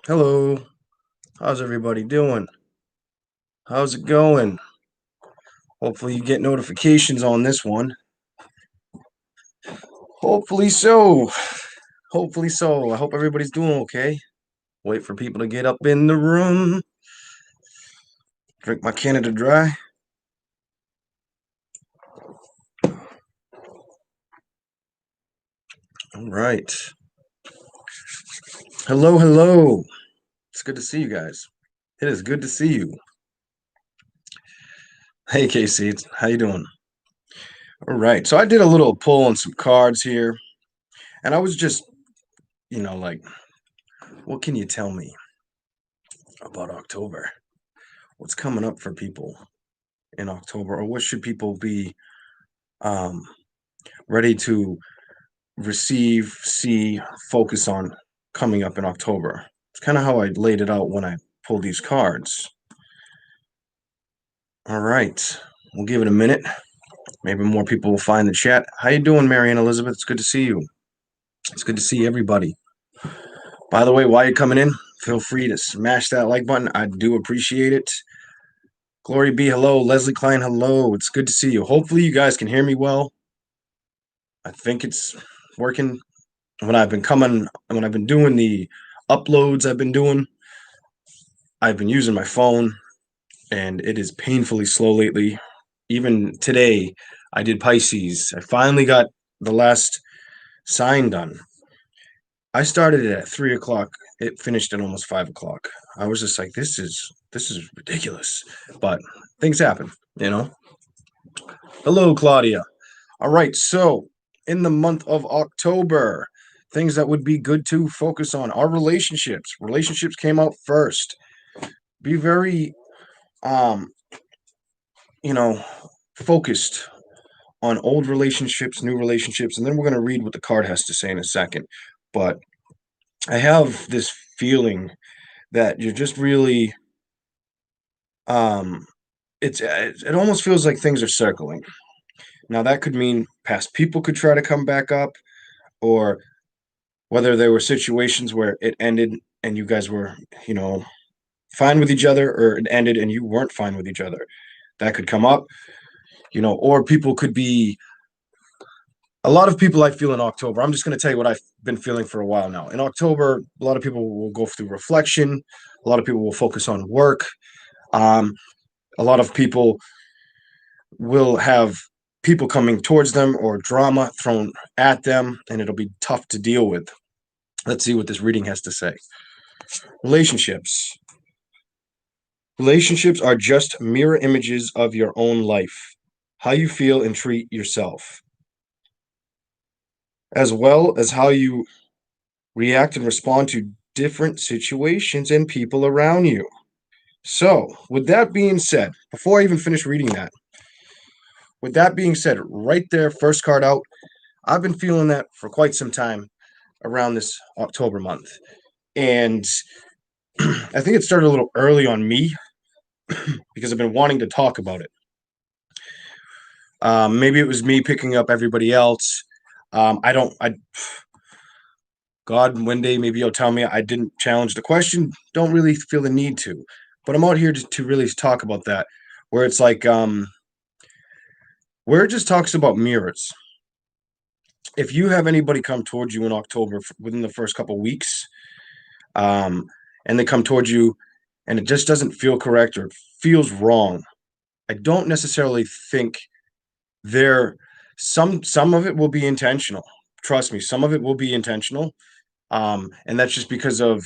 Hello, how's everybody doing? How's it going? Hopefully you get notifications on this one. Hopefully so. Hopefully so. I hope everybody's doing okay. Wait for people to get up in the room. Drink my Canada Dry. All right. Hello, hello. It's good to see you guys. It is good to see you. Hey, Casey, how you doing? All right. So I did a little pull on some cards here, and I was just, like, what can you tell me about October? What's coming up for people in October, or what should people be um, ready to receive, see, focus on coming up in October? It's kind of how I laid it out when I pulled these cards. All right, we'll give it a minute. Maybe more people will find the chat. How you doing, Mary and Elizabeth? It's good to see you. It's good to see everybody. By the way, while you're coming in, feel free to smash that like button. I do appreciate it. Glory be, hello. Leslie Klein, hello. It's good to see you. Hopefully you guys can hear me well. I think it's working. When I've been doing the uploads I've been using my phone and it is painfully slow lately. Even today, I did Pisces. I finally got the last sign done. I started it at 3 o'clock. It finished at almost 5 o'clock. I was just like, this is ridiculous. But things happen, you know. Hello, Claudia. All right, so in the month of October, things that would be good to focus on are relationships. Relationships came out first. Be very um, you know, focused on old relationships, new relationships, and then we're going to read what the card has to say in a second. But I have this feeling that you're just really um it almost feels like things are circling. Now that could mean past people could try to come back up, or whether there were situations where it ended and you guys were, fine with each other, or it ended and you weren't fine with each other. That could come up, or people could be a lot of people I feel in October. I'm just going to tell you what I've been feeling for a while now. In October, a lot of people will go through reflection. A lot of people will focus on work. Um, a lot of people will have people coming towards them or drama thrown at them, and it'll be tough to deal with. Let's see what this reading has to say. Relationships. Relationships are just mirror images of your own life, how you feel and treat yourself, as well as how you react and respond to different situations and people around you. So, with that being said, before I even finish reading that, with that being said, right there, first card out, I've been feeling that for quite some time around this October month. And I think it started a little early on me because I've been wanting to talk about it. Maybe it was me picking up everybody else. God, one day maybe you'll tell me I didn't challenge the question. Don't really feel the need to, but I'm out here to really talk about that, where it's like, where it just talks about mirrors. If you have anybody come towards you in October within the first couple weeks, um, and they come towards you, and it just doesn't feel correct or it feels wrong, I don't necessarily think there. Some of it will be intentional. Trust me, some of it will be intentional, and that's just because of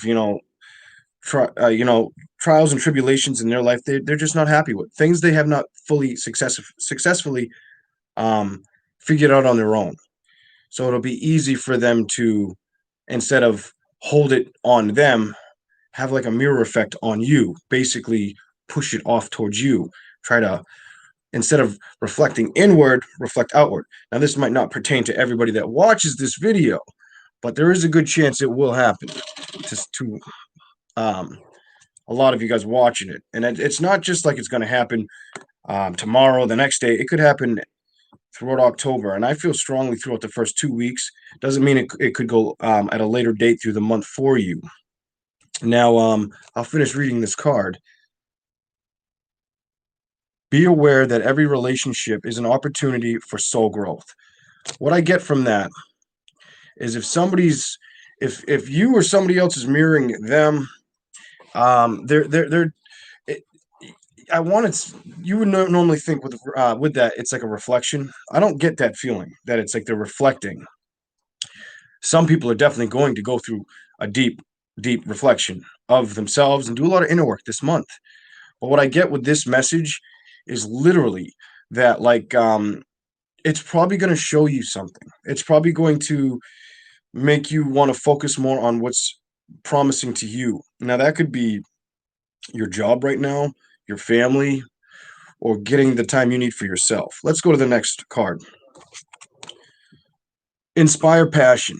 trials and tribulations in their life. They're just not happy with things they have not fully successfully figured out on their own. So it'll be easy for them to, instead of hold it on them, have like a mirror effect on you, basically push it off towards you. Try to, instead of reflecting inward, reflect outward. Now, this might not pertain to everybody that watches this video, but there is a good chance it will happen to a lot of you guys watching it. And it's not just like it's going to happen tomorrow, the next day. It could happen throughout October, and I feel strongly throughout the first 2 weeks. Doesn't mean it could go at a later date through the month for you. Now, I'll finish reading this card. Be aware that every relationship is an opportunity for soul growth. What I get from that is if you or somebody else is mirroring them, they're it, I wanted you would normally think with that it's like a reflection. I don't get that feeling that it's like they're reflecting. Some people are definitely going to go through a deep reflection of themselves and do a lot of inner work this month. But what I get with this message is literally that it's probably going to show you something. It's probably going to make you want to focus more on what's promising to you. Now that could be your job right now, your family, or getting the time you need for yourself. Let's go to the next card. Inspire passion.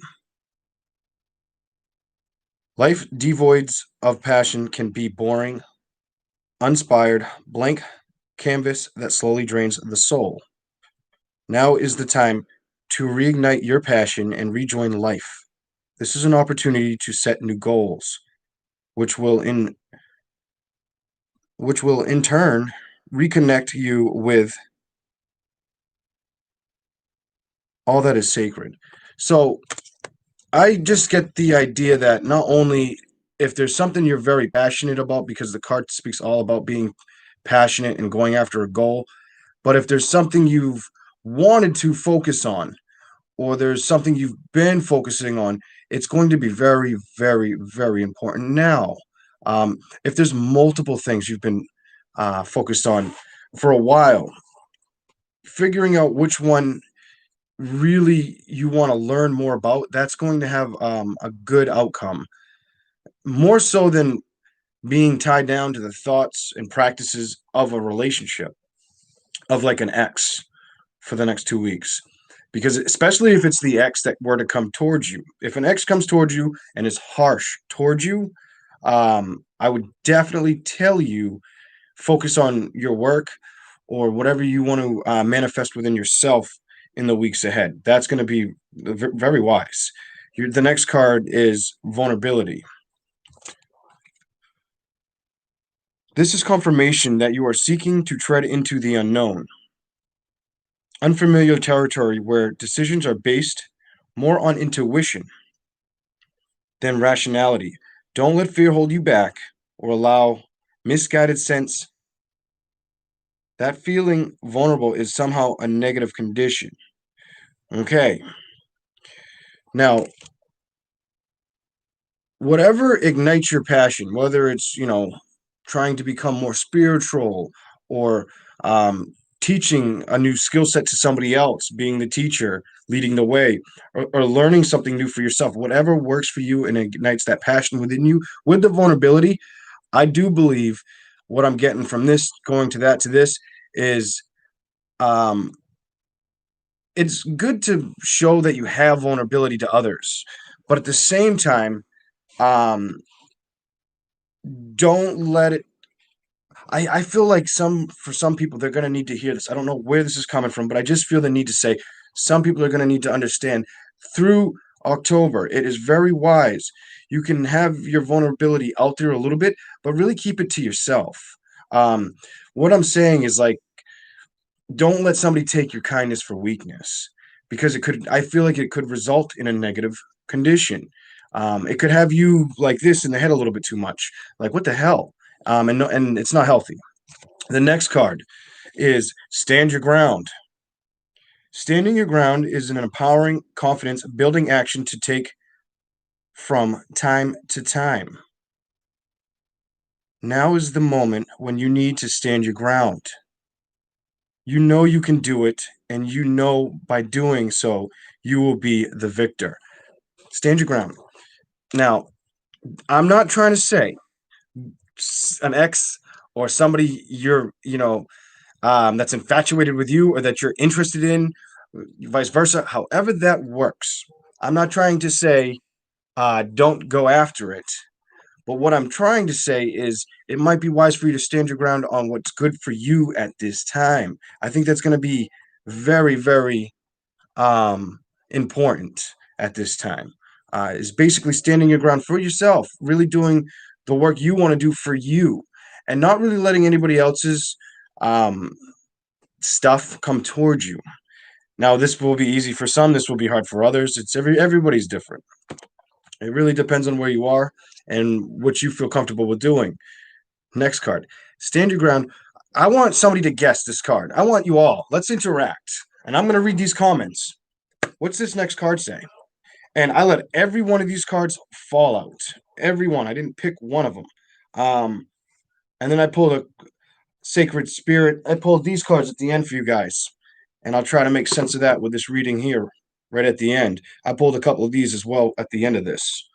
Life devoid of passion can be boring, uninspired, blank canvas that slowly drains the soul. Now is the time to reignite your passion and rejoin life. This is an opportunity to set new goals, which will in which will in turn reconnect you with all that is sacred. So I just get the idea that not only if there's something you're very passionate about, because the card speaks all about being passionate and going after a goal, but if there's something you've wanted to focus on, or there's something you've been focusing on, it's going to be very, very, very important now. If there's multiple things you've been focused on for a while, figuring out which one really you want to learn more about, that's going to have a good outcome. More so than being tied down to the thoughts and practices of a relationship, of like an ex for the next 2 weeks. Because especially if it's the ex that were to come towards you, if an ex comes towards you and is harsh towards you, I would definitely tell you focus on your work or whatever you want to manifest within yourself in the weeks ahead. That's going to be very wise. The next card is vulnerability. This is confirmation that you are seeking to tread into the unknown, unfamiliar territory where decisions are based more on intuition than rationality. Don't let fear hold you back or allow misguided sense that feeling vulnerable is somehow a negative condition. Okay. Now, whatever ignites your passion, whether it's, trying to become more spiritual or teaching a new skill set to somebody else, being the teacher, leading the way, or learning something new for yourself, whatever works for you and ignites that passion within you with the vulnerability, I do believe what I'm getting from this, going to that to this, is um, it's good to show that you have vulnerability to others, but at the same time, um, don't let it. I feel like for some people they're gonna need to hear this. I don't know where this is coming from, but I just feel the need to say some people are gonna need to understand through October. It is very wise. You can have your vulnerability out there a little bit, but really keep it to yourself. Um, what I'm saying is like don't let somebody take your kindness for weakness because I feel like it could result in a negative condition. It could have you like this in the head a little bit too much. Like, what the hell? And, no, and it's not healthy. The next card is stand your ground. Standing your ground is an empowering, confidence building action to take from time to time. Now is the moment when you need to stand your ground. You know you can do it, and you know by doing so, you will be the victor. Stand your ground. Now, I'm not trying to say an ex or somebody that's infatuated with you or that you're interested in, vice versa, however that works. I'm not trying to say don't go after it. But what I'm trying to say is it might be wise for you to stand your ground on what's good for you at this time. I think that's going to be very, very important at this time. is basically standing your ground for yourself, really doing the work you want to do for you, and not really letting anybody else's um, stuff come towards you. Now, this will be easy for some. This will be hard for others. It's everybody's different. It really depends on where you are and what you feel comfortable with doing. Next card, stand your ground. I want somebody to guess this card. I want you all. Let's interact. And I'm going to read these comments. What's this next card say? And I let every one of these cards fall out. Every one. I didn't pick one of them. And then I pulled a Sacred Spirit. I pulled these cards at the end for you guys. And I'll try to make sense of that with this reading here right at the end. I pulled a couple of these as well at the end of this.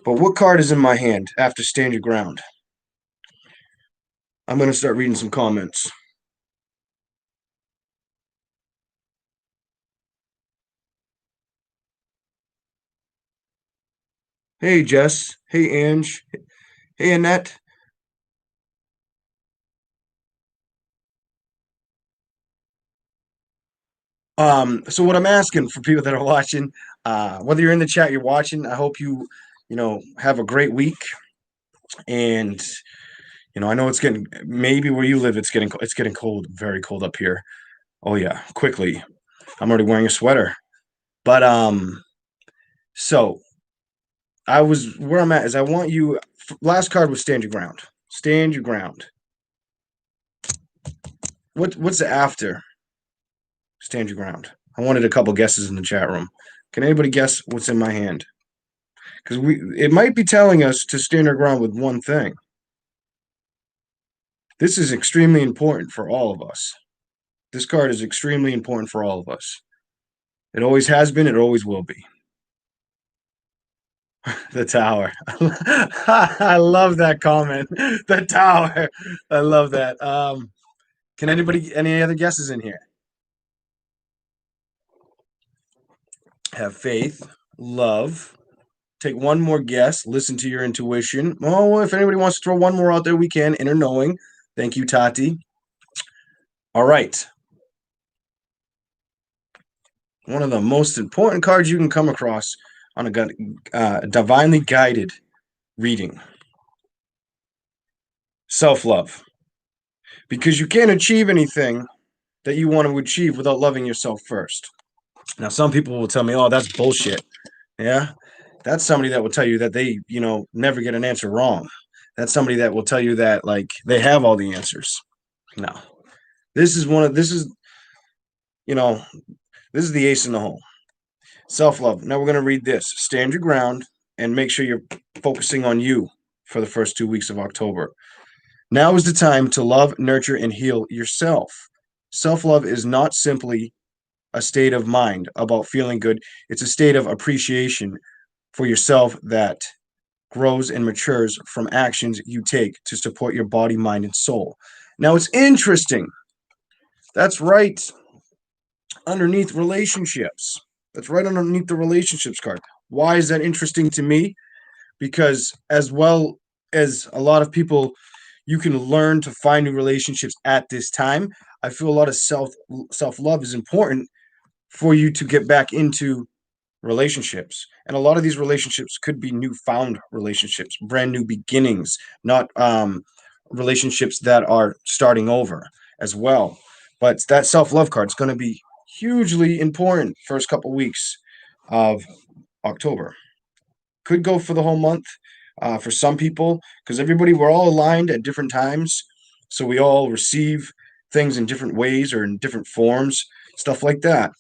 But what card is in my hand after Stand Your Ground? I'm going to start reading some comments. Hey, Jess. Hey, Ange. Hey, Annette. So what I'm asking for people that are watching, whether you're in the chat, you're watching, I hope you have a great week. And I know it's getting maybe where you live, it's getting cold, very cold up here. Oh yeah, quickly. I'm already wearing a sweater. But so I was where I'm at is I want you. Last card was stand your ground. Stand your ground. What's the after? Stand your ground. I wanted a couple guesses in the chat room. Can anybody guess what's in my hand? Because it might be telling us to stand our ground with one thing. This is extremely important for all of us. This card is extremely important for all of us. It always has been. It always will be. The tower. I love that comment. The tower. I love that. Can anybody any other guesses in here? Have faith, love. Take one more guess. Listen to your intuition. Oh, if anybody wants to throw one more out there, we can. Inner knowing. Thank you, Tati. All right. One of the most important cards you can come across on a divinely guided reading. Self-love. Because you can't achieve anything that you want to achieve without loving yourself first. Now, some people will tell me, oh, that's bullshit. Yeah. That's somebody that will tell you that they, never get an answer wrong. That's somebody that will tell you that, like, they have all the answers. No. This is you know, this is the ace in the hole. Self-love. Now we're going to read this. Stand your ground and make sure you're focusing on you for the first 2 weeks of October. Now is the time to love, nurture, and heal yourself. Self-love is not simply a state of mind about feeling good. It's a state of appreciation for yourself that grows and matures from actions you take to support your body, mind, and soul. Now, it's interesting. That's right underneath relationships. That's right underneath the relationships card. Why is that interesting to me? Because as well as a lot of people, you can learn to find new relationships at this time. I feel a lot of self love is important for you to get back into relationships. And a lot of these relationships could be newfound relationships, brand new beginnings, not relationships that are starting over as well. But that self love card is going to be hugely important first couple weeks of October. Could go for the whole month for some people because we're all aligned at different times. So we all receive things in different ways or in different forms, stuff like that.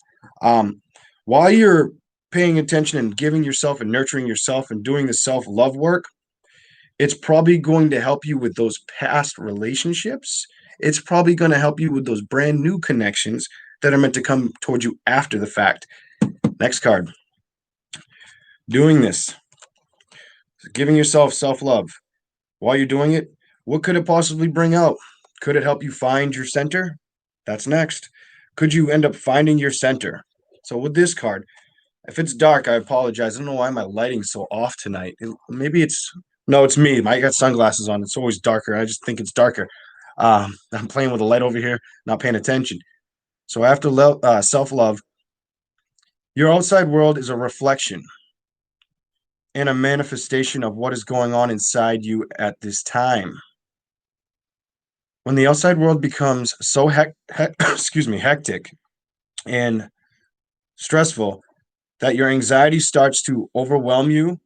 While you're paying attention and giving yourself and nurturing yourself and doing the self love work, it's probably going to help you with those past relationships. It's probably going to help you with those brand new connections that are meant to come towards you after the fact. Next card. Doing this, giving yourself self love. While you're doing it, what could it possibly bring out? Could it help you find your center? That's next. Could you end up finding your center? So with this card, if it's dark, I apologize. I don't know why my lighting's so off tonight. Maybe no, it's me. I got sunglasses on. It's always darker. I just think it's darker. I'm playing with a light over here, not paying attention. So after self-love, your outside world is a reflection and a manifestation of what is going on inside you at this time. When the outside world becomes so excuse me, hectic and stressful that your anxiety starts to overwhelm you,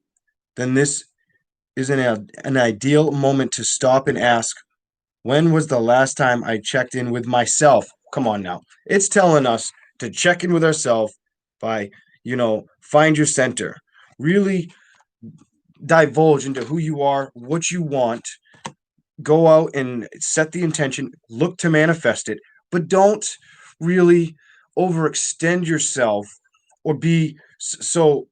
then this is an ideal moment to stop and ask, when was the last time I checked in with myself? Come on now. It's telling us to check in with ourselves by, find your center. Really divulge into who you are, what you want, go out and set the intention, look to manifest it, but don't really overextend yourself or be so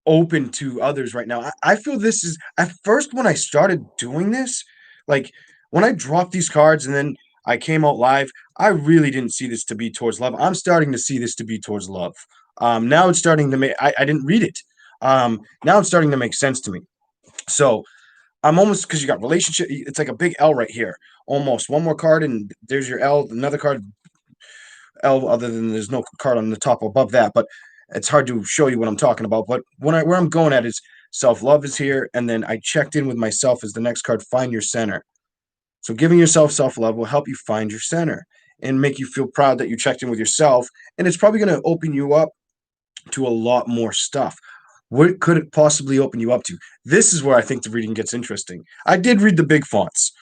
open to others right now. I feel this is at first when I started doing this, like when I dropped these cards and then I came out live, I really didn't see this to be towards love. I'm starting to see this to be towards love. Now it's starting to make, I didn't read it. Now it's starting to make sense to me. So I'm almost because you got relationship. It's like a big L right here. Almost one more card, and there's your L. Another card, L. Other than there's no card on the top above that, but it's hard to show you what I'm talking about. But where I'm going at is self love is here, and then I checked in with myself as the next card. Find your center. So giving yourself self love will help you find your center and make you feel proud that you checked in with yourself, and it's probably going to open you up to a lot more stuff. What could it possibly open you up to? This is where I think the reading gets interesting. I did read the big fonts.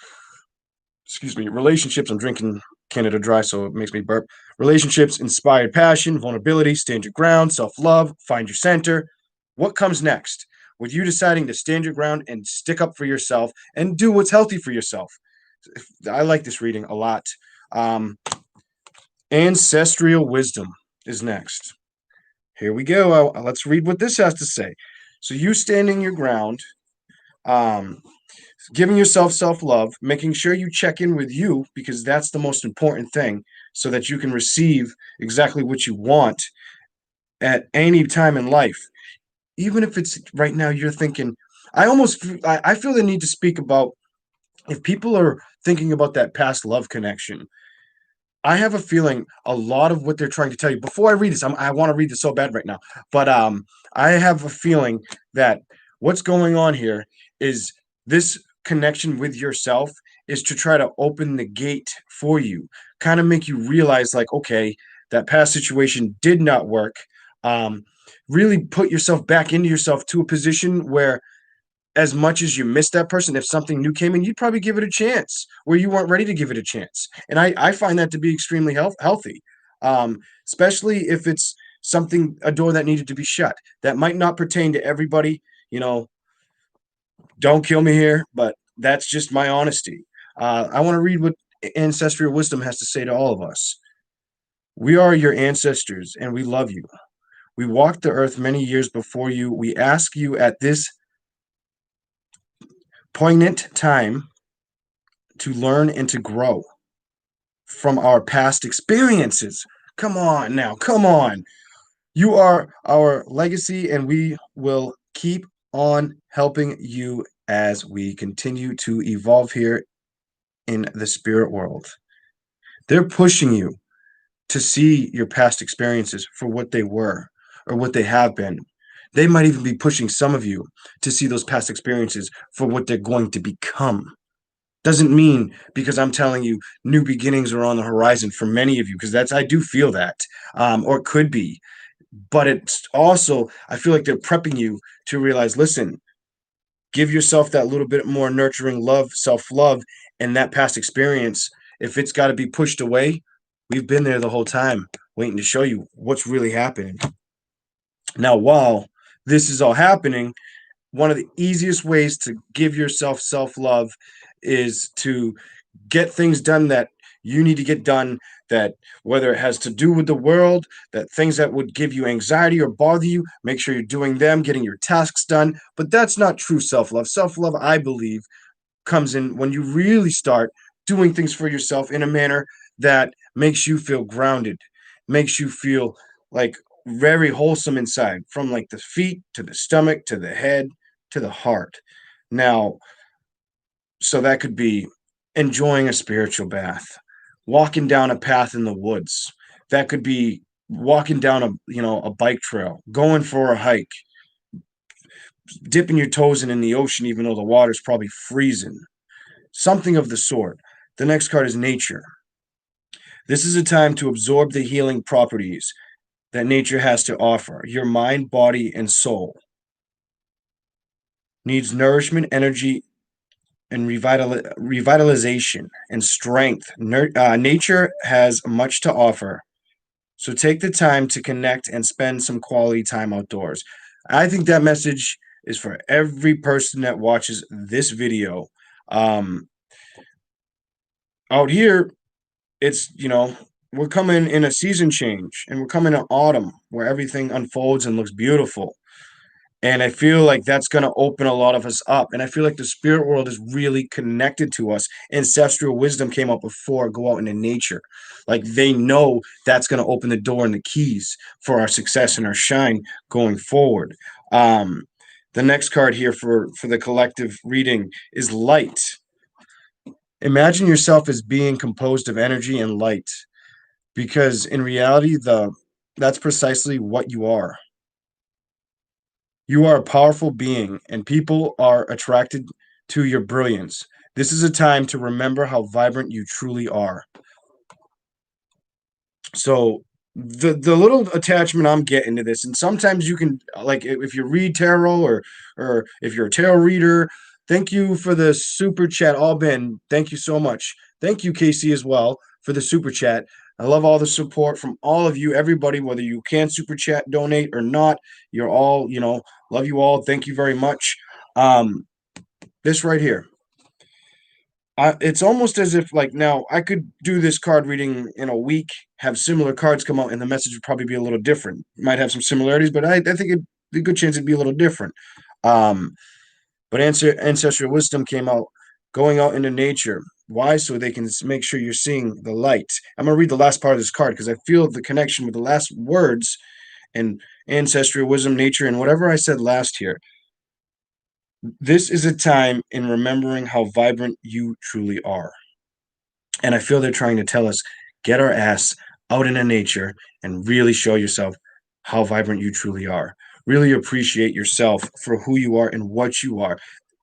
Excuse me. Relationships. I'm drinking Canada Dry, so it makes me burp. Relationships, inspired passion, vulnerability, stand your ground, self love, find your center. What comes next? With you deciding to stand your ground and stick up for yourself and do what's healthy for yourself. I like this reading a lot. Um, Ancestral wisdom is next. Here we go. Let's read what this has to say. So, you standing your ground, um, giving yourself self love, making sure you check in with you because that's the most important thing so that you can receive exactly what you want at any time in life. Even if it's right now, you're thinking, I feel the need to speak about if people are thinking about that past love connection. I have a feeling a lot of what they're trying to tell you before I read this, I want to read this so bad right now, but I have a feeling that what's going on here is this connection with yourself is to try to open the gate for you, kind of make you realize, like, okay, that past situation did not work. Um, really put yourself back into yourself to a position where as much as you miss that person, if something new came in, you'd probably give it a chance where you weren't ready to give it a chance. And I find that to be extremely healthy, especially if it's something, a door that needed to be shut. That might not pertain to everybody. You know, don't kill me here, but that's just my honesty. I want to read what ancestral wisdom has to say to all of us. We are your ancestors and we love you. We walked the earth many years before you. We ask you at this poignant time to learn and to grow from our past experiences. Come on now, come on. You are our legacy, and we will keep on helping you as we continue to evolve here in the spirit world. They're pushing you to see your past experiences for what they were or what they have been. They might even be pushing some of you to see those past experiences for what they're going to become. Doesn't mean because I'm telling you new beginnings are on the horizon for many of you, because that's, I do feel that, or it could be, but it's also, I feel like they're prepping you to realize, listen, give yourself that little bit more nurturing love, self love, and that past experience. If it's got to be pushed away, we've been there the whole time, waiting to show you what's really happening. Now, while this is all happening, one of the easiest ways to give yourself self love is to get things done that you need to get done, that whether it has to do with the world, that things that would give you anxiety or bother you, make sure you're doing them, getting your tasks done. But that's not true self-love. Self-love, I believe, comes in when you really start doing things for yourself in a manner that makes you feel grounded, makes you feel like very wholesome inside, from like the feet to the stomach to the head to the heart. Now, so that could be enjoying a spiritual bath, walking down a path in the woods. That could be walking down a bike trail, going for a hike, dipping your toes in the ocean, even though the water's probably freezing. Something of the sort. The next card is nature. This is a time to absorb the healing properties that nature has to offer. Your mind, body, and soul needs nourishment, energy, and revitalization and strength. Nature has much to offer. So take the time to connect and spend some quality time outdoors. I think that message is for every person that watches this video. Um, Out here, it's, we're coming in a season change and we're coming to autumn where everything unfolds and looks beautiful. And I feel like that's going to open a lot of us up. And I feel like the spirit world is really connected to us. Ancestral wisdom came up before go out into nature. Like they know that's going to open the door and the keys for our success and our shine going forward. Um, the next card here for the collective reading is light. Imagine yourself as being composed of energy and light, because in reality, that's precisely what you are. You are a powerful being, and people are attracted to your brilliance. This is a time to remember how vibrant you truly are. So the little attachment I'm getting to this, and sometimes you can like if you read tarot or if you're a tarot reader, thank you for the super chat. All Ben, thank you so much. Thank you, Casey, as well for the super chat. I love all the support from all of you, everybody, whether you can super chat, donate or not. You're all, love you all. Thank you very much. Um, this right here. It's almost as if like now I could do this card reading in a week, have similar cards come out, and the message would probably be a little different. Might have some similarities, but I think a good chance it'd be a little different. Um, but ancestral wisdom came out, going out into nature. Why? So they can make sure you're seeing the light. I'm gonna read the last part of this card because I feel the connection with the last words and ancestral wisdom, nature, and whatever I said last here. This is a time in remembering how vibrant you truly are. And I feel they're trying to tell us get our ass out into nature and really show yourself how vibrant you truly are. Really appreciate yourself for who you are and what you are.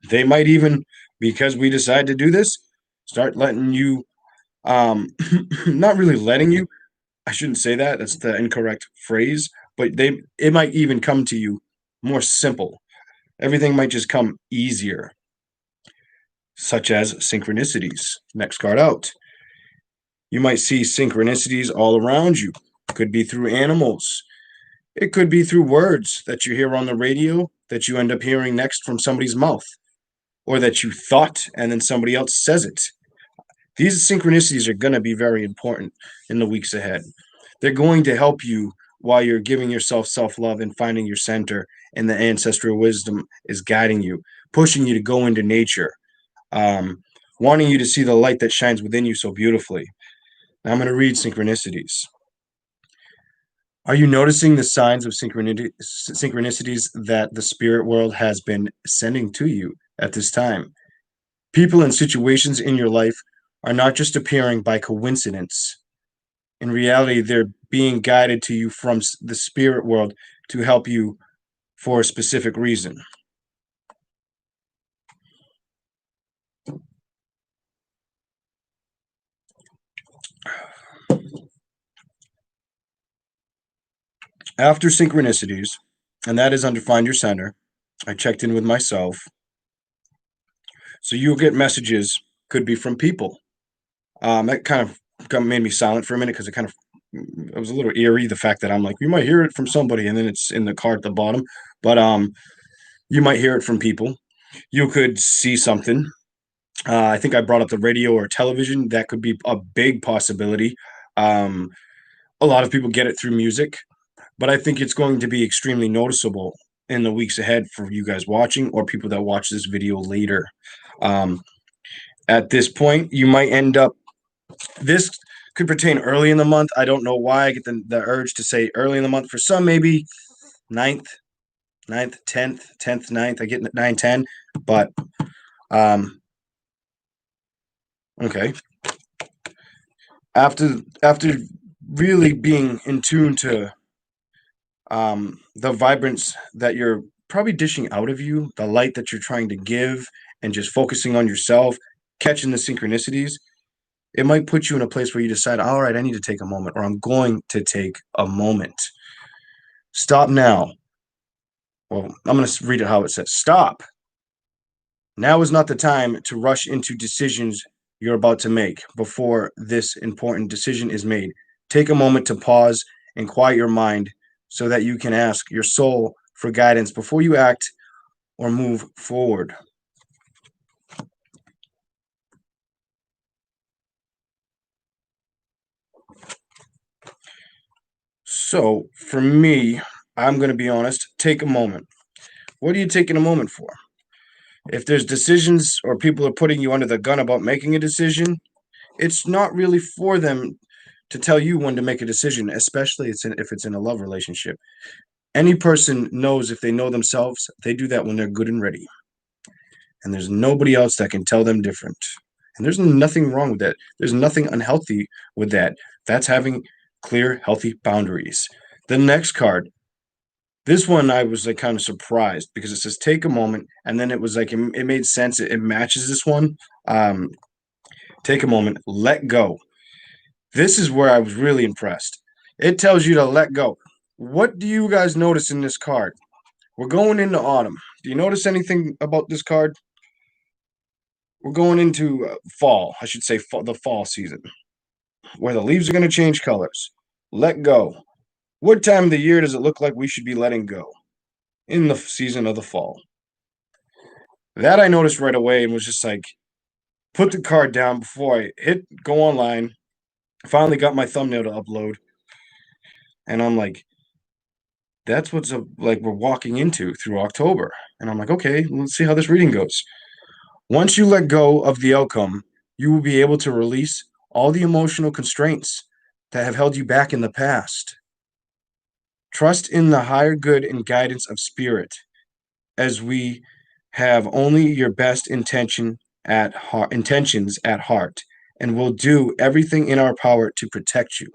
They might even, because we decide to do this, start letting you, not really letting you. I shouldn't say that. That's the incorrect phrase. But it might even come to you more simple. Everything might just come easier, such as synchronicities. Next card out. You might see synchronicities all around you. It could be through animals. It could be through words that you hear on the radio that you end up hearing next from somebody's mouth, or that you thought and then somebody else says it. These synchronicities are going to be very important in the weeks ahead. They're going to help you while you're giving yourself self love and finding your center, and the ancestral wisdom is guiding you, pushing you to go into nature, um, wanting you to see the light that shines within you so beautifully. Now I'm going to read synchronicities. Are you noticing the signs of synchronicities that the spirit world has been sending to you at this time? People and situations in your life are not just appearing by coincidence. In reality, they're being guided to you from the spirit world to help you for a specific reason. After synchronicities, and that is under Find Your Center, I checked in with myself. So you'll get messages, could be from people. That kind of made me silent for a minute because it was a little eerie, the fact that I'm like, you might hear it from somebody, and then it's in the card at the bottom. But you might hear it from people. You could see something. I think I brought up the radio or television. That could be a big possibility. Um, a lot of people get it through music, but I think it's going to be extremely noticeable in the weeks ahead for you guys watching or people that watch this video later. Um, at this point, you might end up. This could pertain early in the month. I don't know why I get the urge to say early in the month. For some, maybe ninth, 10th, 9th. I get 9, 10, but um, okay. After really being in tune to the vibrance that you're probably dishing out of you the light that you're trying to give and just focusing on yourself, catching the synchronicities. It might put you in a place where you decide, all right, I need to take a moment, or I'm going to take a moment. Stop now. Well, I'm going to read it how it says. Stop. Now is not the time to rush into decisions you're about to make before this important decision is made. Take a moment to pause and quiet your mind so that you can ask your soul for guidance before you act or move forward. So, for me, I'm going to be honest, take a moment. What are you taking a moment for? If there's decisions or people are putting you under the gun about making a decision, it's not really for them to tell you when to make a decision, especially if it's in a love relationship. Any person knows if they know themselves, they do that when they're good and ready. And there's nobody else that can tell them different. And there's nothing wrong with that. There's nothing unhealthy with that. That's having clear, healthy boundaries. The next card, this one I was like kind of surprised because it says take a moment, and then it was like it made sense. It matches this one. Um, take a moment, let go. This is where I was really impressed. It tells you to let go. What do you guys notice in this card? We're going into autumn. Do you notice anything about this card? We're going into fall, I should say the fall season, where the leaves are going to change colors. Let go. What time of the year does it look like we should be letting go? In the season of the fall. That I noticed right away and was just like, put the card down before I hit go online. Finally got my thumbnail to upload. And I'm like, that's what's like we're walking into through October. And I'm like, okay, let's see how this reading goes. Once you let go of the outcome, you will be able to release all the emotional constraints that have held you back in the past. Trust in the higher good and guidance of spirit, as we have only your best intentions at heart, and will do everything in our power to protect you.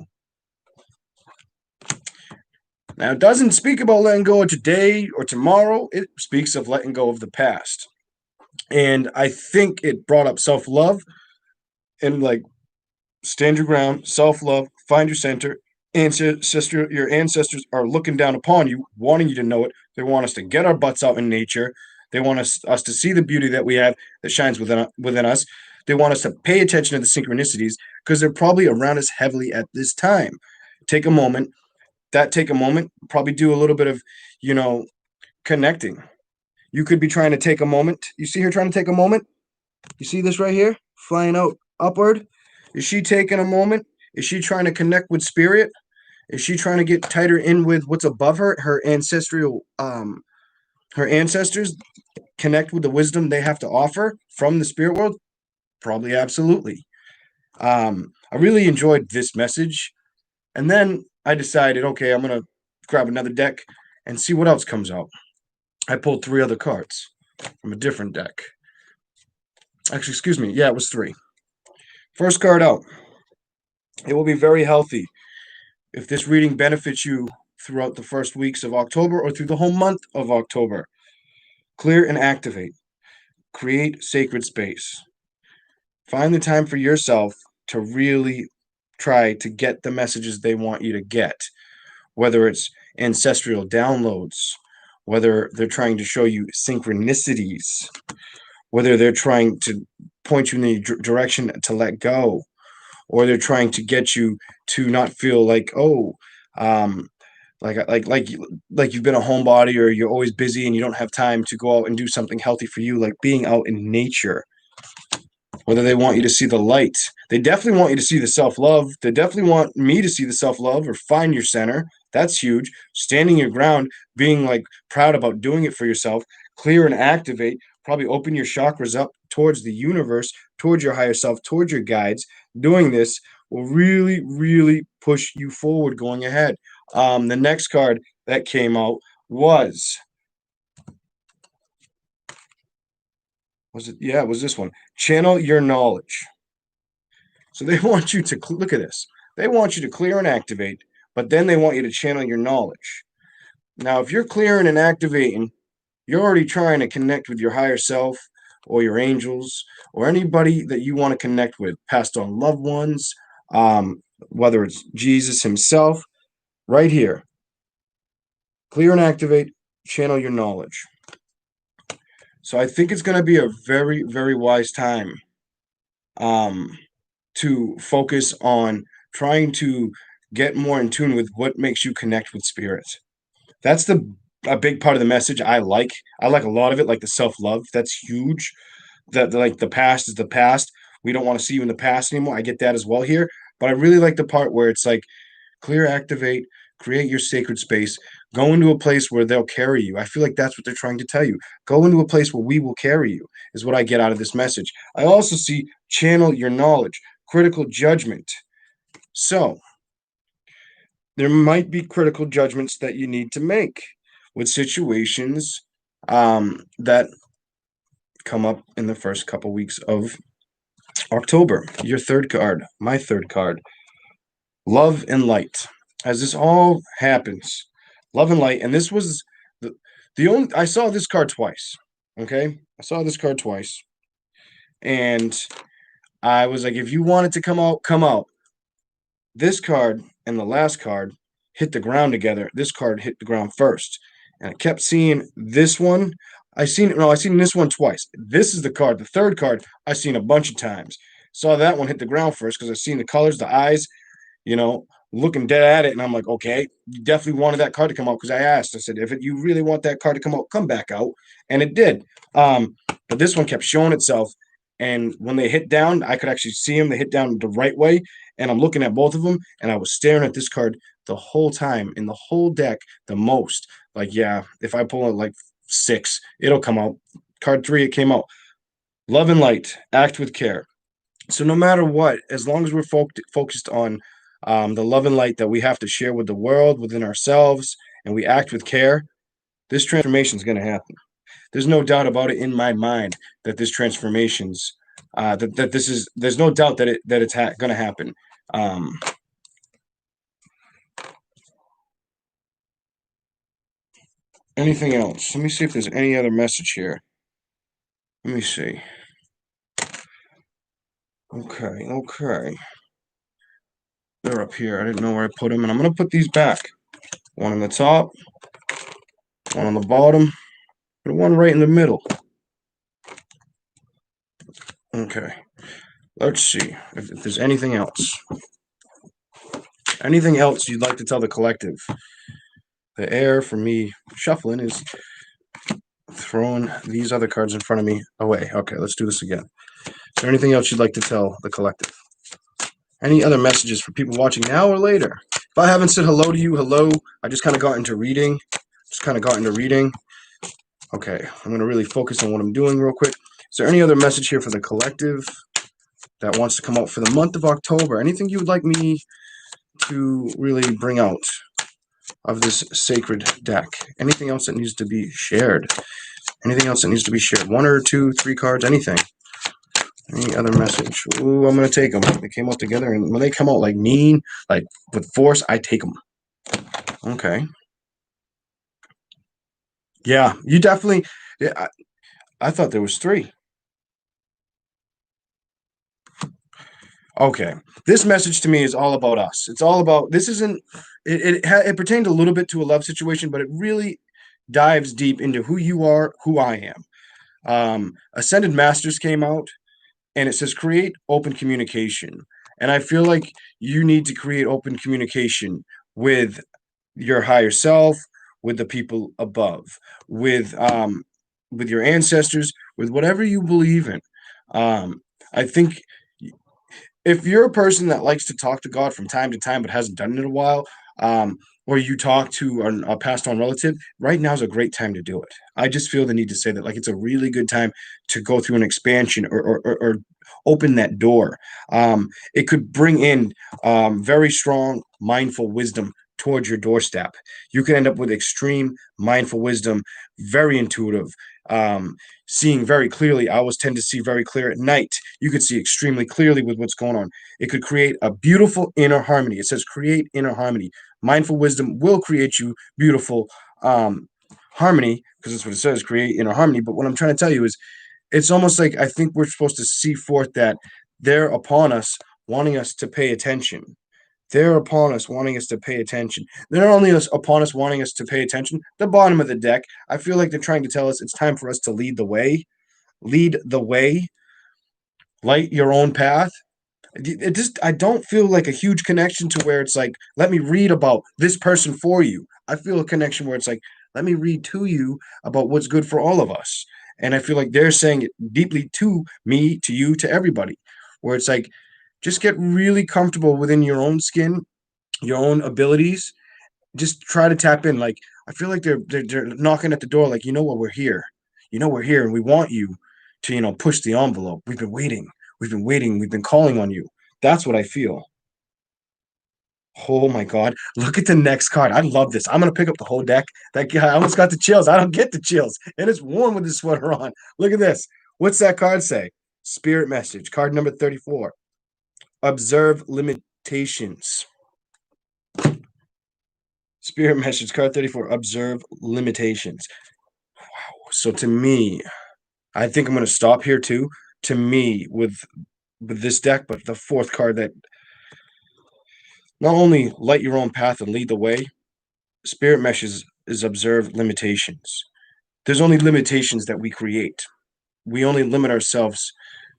Now, it doesn't speak about letting go of today or tomorrow. It speaks of letting go of the past. And I think it brought up self love and like stand your ground, self love, find your center. Your ancestors are looking down upon you, wanting you to know it. They want us to get our butts out in nature. They want us to see the beauty that we have that shines within us. They want us to pay attention to the synchronicities because they're probably around us heavily at this time. Take a moment. Take a moment. Probably do a little bit of, you know, connecting. You could be trying to take a moment. You see her trying to take a moment? You see this right here? Flying out upward? Is she taking a moment? Is she trying to connect with spirit? Is she trying to get tighter in with what's above her, her ancestors, connect with the wisdom they have to offer from the spirit world? Probably absolutely. I really enjoyed this message. And then I decided, okay, I'm gonna grab another deck and see what else comes out. I pulled three other cards from a different deck. Actually, excuse me. Yeah, it was three. First card out. It will be very healthy if this reading benefits you throughout the first weeks of October or through the whole month of October. Clear and activate. Create sacred space. Find the time for yourself to really try to get the messages they want you to get, whether it's ancestral downloads, whether they're trying to show you synchronicities, whether they're trying to point you in the direction to let go, or they're trying to get you to not feel like, oh, um, like you've been a homebody or you're always busy and you don't have time to go out and do something healthy for you, like being out in nature. Whether they want you to see the light, they definitely want you to see the self-love. They definitely want me to see the self-love or find your center. That's huge. Standing your ground, being like proud about doing it for yourself, clear and activate, probably open your chakras up towards the universe, towards your higher self, towards your guides. Doing this will really, really push you forward going ahead. The next card that came out was it? Yeah, it was this one. Channel your knowledge. So they want you to look at this. They want you to clear and activate, but then they want you to channel your knowledge. Now, if you're clearing and activating you're already trying to connect with your higher self or your angels or anybody that you want to connect with, passed on loved ones, whether it's Jesus himself, right here. Clear and activate, channel your knowledge. So I think it's going to be a very, very wise time um, to focus on trying to get more in tune with what makes you connect with spirit. That's a big part of the message I like. I like a lot of it, like the self-love. That's huge. That like the past is the past. We don't want to see you in the past anymore. I get that as well here. But I really like the part where it's like clear, activate, create your sacred space, go into a place where they'll carry you. I feel like that's what they're trying to tell you. Go into a place where we will carry you, is what I get out of this message. I also see channel your knowledge, critical judgment. So there might be critical judgments that you need to make with situations that come up in the first couple weeks of October. Your third card, my third card, love and light. As this all happens, love and light, and this was the only I saw this card twice. Okay, I saw this card twice, and I was like, if you want it to come out, come out. This card and the last card hit the ground together. This card hit the ground first, and I kept seeing this one. I seen this one twice. This is the card, the third card I seen a bunch of times. Saw that one hit the ground first because I seen the colors, the eyes, you know, looking dead at it. And I'm like, okay, you definitely wanted that card to come out because I asked. I said, if you really want that card to come out, come back out. And it did. But this one kept showing itself. And when they hit down, I could actually see them. They hit down the right way. And I'm looking at both of them. And I was staring at this card the whole time in the whole deck, the most. Like, yeah, if I pull out like 6, it'll come out. Card 3, it came out. Love and light, act with care. So no matter what, as long as we're focused on the love and light that we have to share with the world, within ourselves, and we act with care, this transformation is going to happen. There's no doubt about it in my mind that this transformations that this is. There's no doubt that it's going to happen. Anything else? Let me see if there's any other message here. Let me see. Okay. They're up here. I didn't know where I put them, and I'm going to put these back. One on the top, one on the bottom, and one right in the middle. Okay. Let's see if there's anything else. Anything else you'd like to tell the collective? The air for me shuffling is throwing these other cards in front of me away. Okay, let's do this again. Is there anything else you'd like to tell the collective? Any other messages for people watching now or later? If I haven't said hello to you, hello. I just kind of got into reading. Okay, I'm going to really focus on what I'm doing real quick. Is there any other message here for the collective that wants to come out for the month of October? Anything you would like me to really bring out of this sacred deck? Anything else that needs to be shared? Anything else that needs to be shared? 1 or 2, 3 cards, anything. Any other message? Ooh, I'm going to take them. They came out together, and when they come out like mean, like with force, I take them. Okay. Yeah, you definitely. Yeah, I thought there was 3. Okay, this message to me is all about us. It's all about. This isn't. It pertained a little bit to a love situation, but it really dives deep into who you are, who I am. Ascended Masters came out, and it says create open communication. And I feel like you need to create open communication with your higher self, with the people above, with your ancestors, with whatever you believe in. I think if you're a person that likes to talk to God from time to time but hasn't done it in a while, or you talk to a passed on relative, right now is a great time to do it. I just feel the need to say that, like, it's a really good time to go through an expansion or open that door. It could bring in very strong mindful wisdom towards your doorstep. You can end up with extreme mindful wisdom, very intuitive, seeing very clearly. I always tend to see very clear at night. You could see extremely clearly with what's going on. It could create a beautiful inner harmony. It says create inner harmony. Mindful wisdom will create you beautiful harmony, because that's what it says, create inner harmony. But what I'm trying to tell you is it's almost like I think we're supposed to see forth that they're upon us, wanting us to pay attention. They're upon us, wanting us to pay attention. They're not only upon us, wanting us to pay attention. The bottom of the deck, I feel like they're trying to tell us it's time for us to lead the way. Lead the way. Light your own path. It just I don't feel like a huge connection to where it's like, let me read about this person for you. I feel a connection where it's like, let me read to you about what's good for all of us. And I feel like they're saying it deeply to me, to you, to everybody, where it's like, just get really comfortable within your own skin, your own abilities. Just try to tap in. Like I feel like they're knocking at the door. Like what, we're here. We're here, and we want you to push the envelope. We've been waiting. We've been waiting. We've been calling on you. That's what I feel. Oh my God. Look at the next card. I love this. I'm going to pick up the whole deck. That guy, I almost got the chills. I don't get the chills. And it's warm with the sweater on. Look at this. What's that card say? Spirit message. Card number 34. Observe limitations. Spirit message. Card 34. Observe limitations. Wow. So to me, I think I'm going to stop here too. To me, with this deck, but the fourth card that not only light your own path and lead the way, spirit meshes is observe limitations. There's only limitations that we create. We only limit ourselves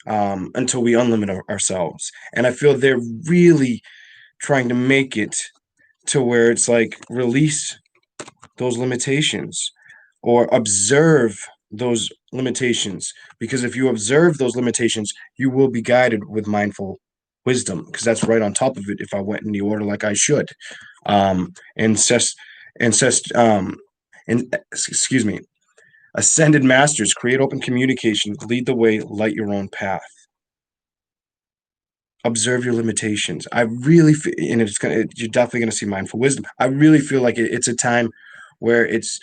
until we unlimit ourselves. And I feel they're really trying to make it to where it's like release those limitations or observe those limitations. Because if you observe those limitations, you will be guided with mindful wisdom, because that's right on top of it if I went in the order like I should. Incest, incest, excuse me, ascended masters create open communication, lead the way, light your own path. Observe your limitations. I really feel, and you're definitely gonna see mindful wisdom. I really feel like it's a time where it's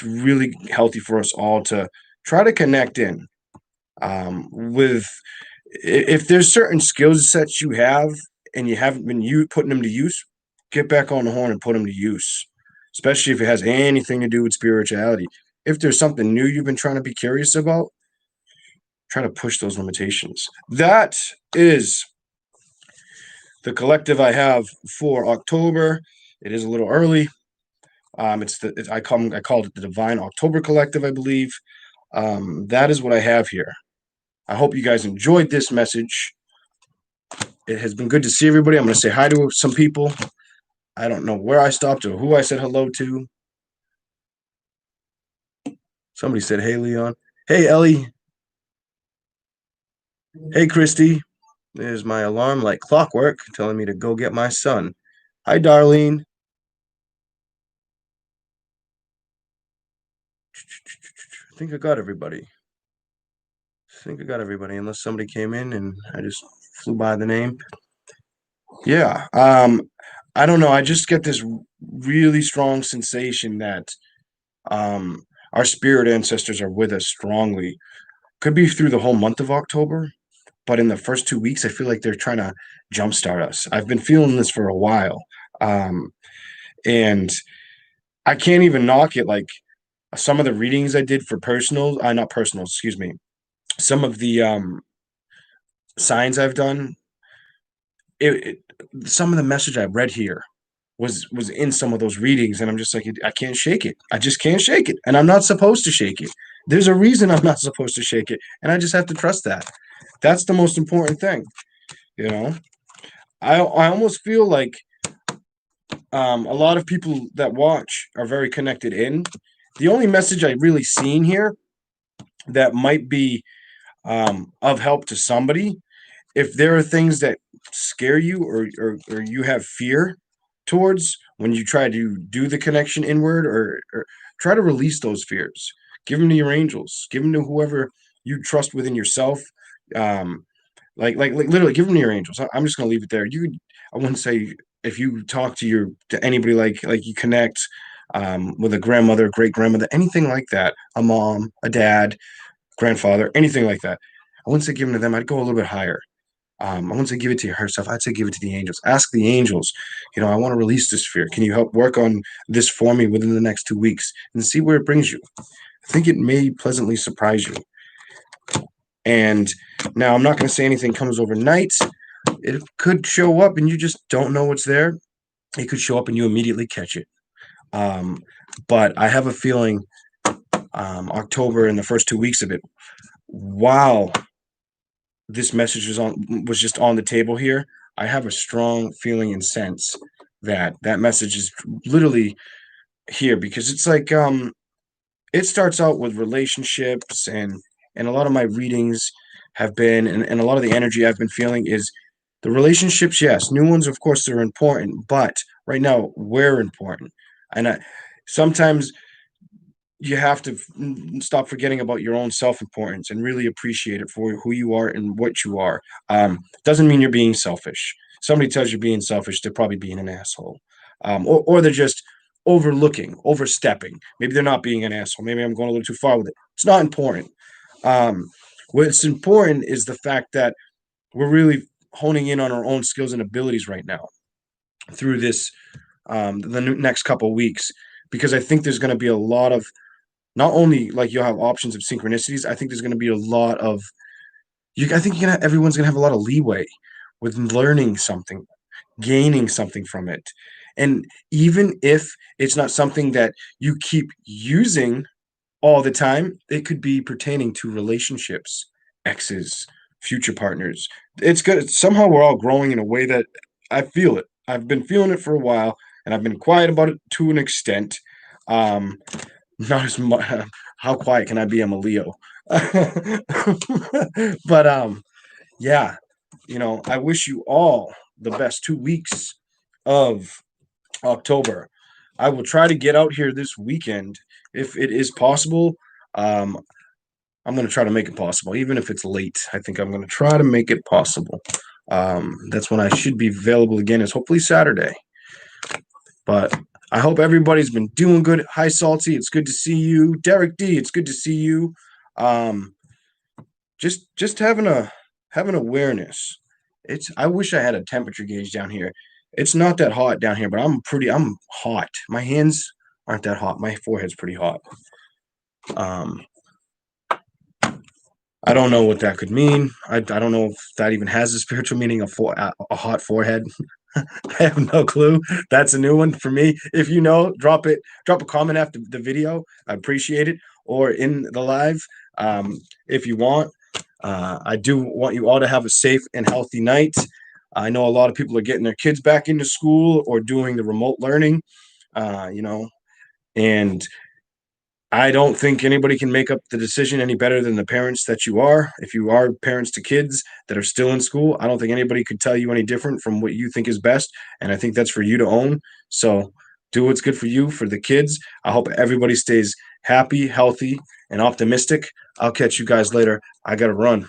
really healthy for us all to try to connect in with if there's certain skill sets you have and you haven't been putting them to use, get back on the horn and put them to use, especially if it has anything to do with spirituality. If there's something new you've been trying to be curious about, try to push those limitations. That is the collective I have for October. It is a little early. I called it the Divine October Collective, I believe. That is what I have here. I hope you guys enjoyed this message. It has been good to see everybody. I'm going to say hi to some people. I don't know where I stopped or who I said hello to. Somebody said, hey, Leon. Hey, Ellie. Hey, Christy. There's my alarm like clockwork telling me to go get my son. Hi, Darlene. I think I got everybody. Unless somebody came in and I just flew by the name. Yeah. I don't know. I just get this really strong sensation that um our spirit ancestors are with us strongly. Could be through the whole month of October, but in the first 2 weeks, I feel like they're trying to jumpstart us. I've been feeling this for a while. And I can't even knock it. Like some of the readings I did for personal, not personal, excuse me. Some of the signs I've done, it some of the message I read here was in some of those readings, and I'm just like, I can't shake it. I just can't shake it, and I'm not supposed to shake it. There's a reason I'm not supposed to shake it, and I just have to trust that. That's the most important thing, you know. I almost feel like a lot of people that watch are very connected in. The only message I really seen here that might be of help to somebody, if there are things that scare you or you have fear towards when you try to do the connection inward, or try to release those fears, give them to your angels, give them to whoever you trust within yourself. Like literally give them to your angels. I'm just going to leave it there. I wouldn't say if you talk to anybody, like you connect with a grandmother, great grandmother, anything like that, a mom, a dad, grandfather, anything like that, I wouldn't say give them to them. I'd go a little bit higher. I wouldn't say give it to herself. I'd say give it to the angels. Ask the angels, I want to release this fear. Can you help work on this for me within the next 2 weeks and see where it brings you? I think it may pleasantly surprise you. And now I'm not going to say anything comes overnight. It could show up and you just don't know what's there. It could show up and you immediately catch it. Um, but I have a feeling October and the first 2 weeks of it, while this message was just on the table here, I have a strong feeling and sense that that message is literally here because it's like it starts out with relationships and a lot of my readings have been and a lot of the energy I've been feeling is the relationships, yes, new ones of course they're important, but right now we're important. And sometimes you have to stop forgetting about your own self-importance and really appreciate it for who you are and what you are. Doesn't mean you're being selfish. Somebody tells you being selfish, they're probably being an asshole, or they're just overstepping. Maybe they're not being an asshole. Maybe I'm going a little too far with it. It's not important. Um, what's important is the fact that we're really honing in on our own skills and abilities right now through this the next couple weeks because I think there's going to be a lot of not only like you'll have options of synchronicities, I think there's going to be a lot of you. I think everyone's going to have a lot of leeway with learning something, gaining something from it, and even if it's not something that you keep using all the time, it could be pertaining to relationships, exes, future partners. It's good. Somehow we're all growing in a way that I feel it. I've been feeling it for a while, and I've been quiet about it to an extent. Um, not as much. How quiet can I be? I'm a Leo. But yeah, I wish you all the best 2 weeks of October. I will try to get out here this weekend if it is possible. Um, I'm going to try to make it possible, even if it's late. I think I'm going to try to make it possible. That's when I should be available again. Is hopefully Saturday. But I hope everybody's been doing good. Hi, Salty. It's good to see you. Derek D. It's good to see you. Um, just having awareness. I wish I had a temperature gauge down here. It's not that hot down here, but I'm hot. My hands aren't that hot. My forehead's pretty hot. Um, I don't know what that could mean. I don't know if that even has a spiritual meaning. A hot forehead. I have no clue. That's a new one for me. If you know, drop it. Drop a comment after the video. I appreciate it. Or in the live, if you want. I do want you all to have a safe and healthy night. I know a lot of people are getting their kids back into school or doing the remote learning. And I don't think anybody can make up the decision any better than the parents that you are. If you are parents to kids that are still in school, I don't think anybody could tell you any different from what you think is best. And I think that's for you to own. So do what's good for you, for the kids. I hope everybody stays happy, healthy, and optimistic. I'll catch you guys later. I got to run.